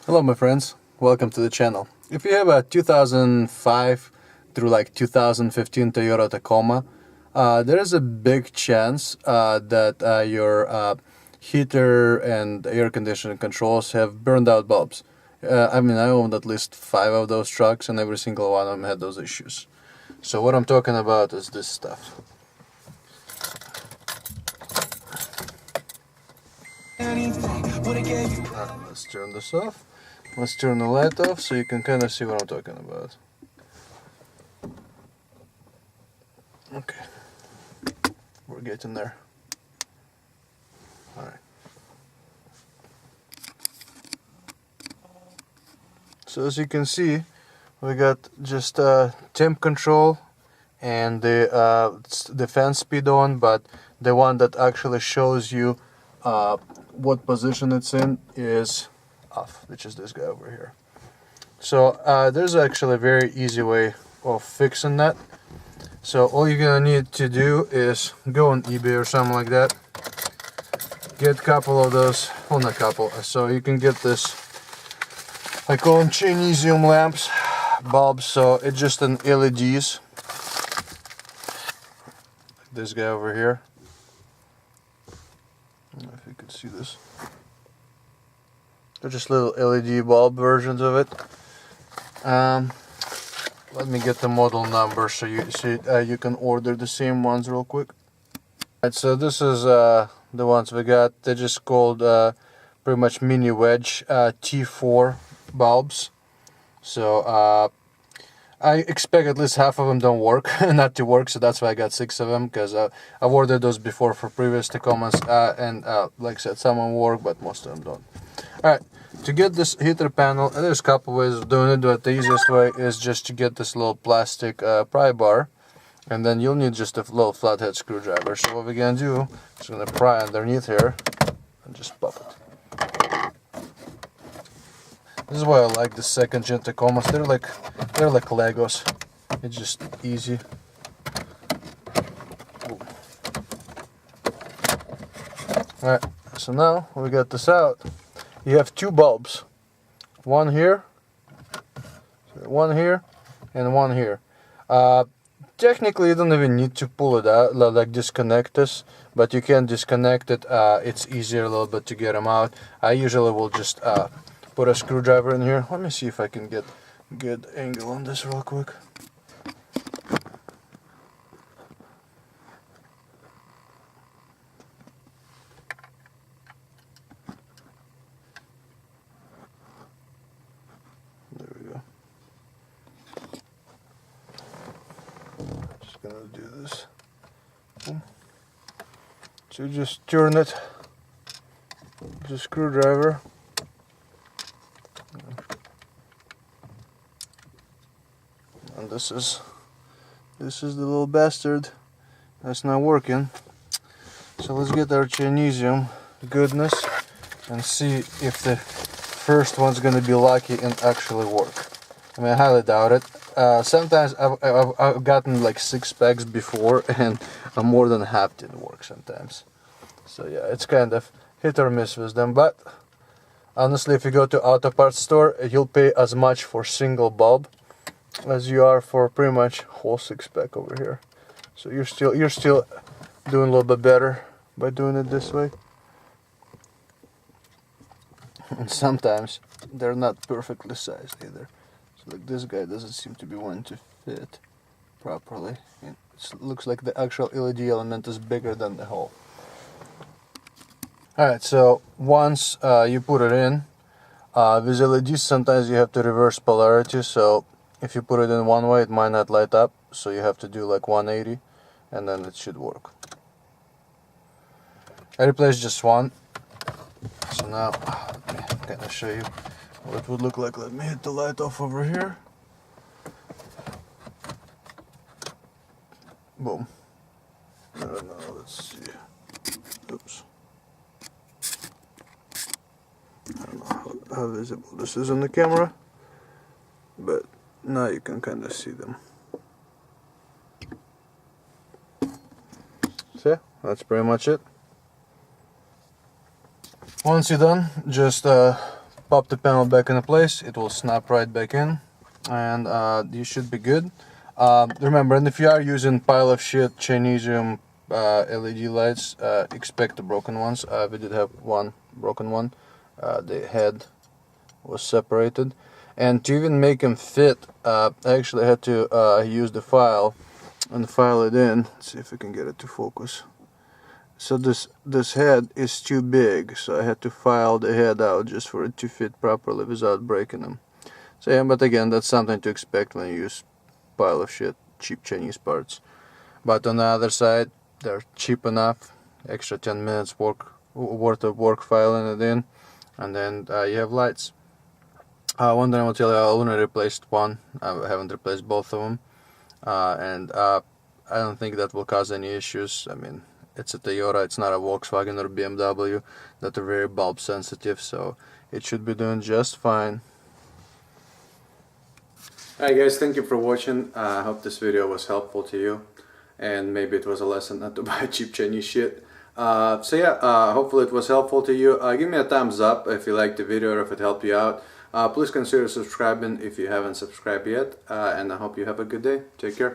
Hello my friends, welcome to the channel. If you have a 2005 through like 2015 Toyota Tacoma, there is a big chance that your heater and air conditioning controls have burned out bulbs. I owned at least 5 of those trucks and every single one of them had those issues. So what I'm talking about is this stuff. Let's turn this off. Let's turn the light off so you can kind of see what I'm talking about. Okay, we're getting there. Alright. So as you can see, we got just temp control and the fan speed on, but the one that actually shows you what position it's in is off, which is this guy over here. So there's actually a very easy way of fixing that. So all you're gonna need to do is go on eBay or something like that, get a couple of those, well not a couple, so you can get this, I call them Chinesium lamps, bulbs, so it's just an LEDs. This guy over here, I don't know if you can see this. They're just little LED bulb versions of it. Let me get the model number so you can order the same ones real quick. Alright, so this is the ones we got. They're just called pretty much mini wedge T4 bulbs. So I expect at least half of them don't work, not to work, so that's why I got 6 of them, because I've ordered those before for previous Tacomas, and like I said, some of them work, but most of them don't. Alright, to get this heater panel, there's a couple ways of doing it, but the easiest way is just to get this little plastic pry bar, and then you'll need just a little flathead screwdriver. So what we're gonna do is gonna pry underneath here and just pop it. This is why I like the second gen Tacomas. They're like Legos. It's just easy. Alright, so now we got this out. You have 2 bulbs. One here, and one here. Technically you don't even need to pull it out, like disconnect this, but you can disconnect it. It's easier a little bit to get them out. I usually will just put a screwdriver in here. Let me see if I can get a good angle on this real quick. There we go. Just gonna do this. So just turn it with a screwdriver. And this is the little bastard that's not working. So let's get our Chinesium goodness and see if the first one's gonna be lucky and actually work. I mean, I highly doubt it. Sometimes I've gotten like 6 packs before, and more than half didn't work sometimes. So yeah, it's kind of hit or miss with them. But honestly, if you go to auto parts store, you'll pay as much for single bulb as you are for pretty much whole 6-pack over here. So you're still doing a little bit better by doing it this way. And sometimes they're not perfectly sized either. So like this guy doesn't seem to be wanting to fit properly. It looks like the actual LED element is bigger than the hole. Alright, so once you put it in, with LEDs sometimes you have to reverse polarity, so if you put it in one way, it might not light up, so you have to do like 180, and then it should work. I replaced just one, so now let me kind of show you what it would look like. Let me hit the light off over here. Boom. I don't know, let's see. Oops. I don't know how visible this is on the camera, but now you can kind of see them. So yeah, that's pretty much it. Once you're done, just pop the panel back into place, it will snap right back in, and you should be good. Remember, and if you are using pile of shit Chinesium LED lights, expect the broken ones. We did have one broken one. The head was separated, and to even make them fit, I actually had to use the file and file it in. Let's see if we can get it to focus. So this head is too big, so I had to file the head out just for it to fit properly without breaking them. So yeah, but again, that's something to expect when you use pile of shit cheap Chinese parts. But on the other side, they're cheap enough. Extra 10 minutes worth of work filing it in, and then you have lights. One thing I will tell you, I only replaced one. I haven't replaced both of them, and I don't think that will cause any issues. I mean, it's a Toyota, it's not a Volkswagen or BMW that are very bulb sensitive, so it should be doing just fine. Alright guys, thank you for watching. I hope this video was helpful to you, and maybe it was a lesson not to buy cheap Chinese shit. So yeah, hopefully it was helpful to you. Give me a thumbs up if you liked the video or if it helped you out. Please consider subscribing if you haven't subscribed yet, and I hope you have a good day. Take care.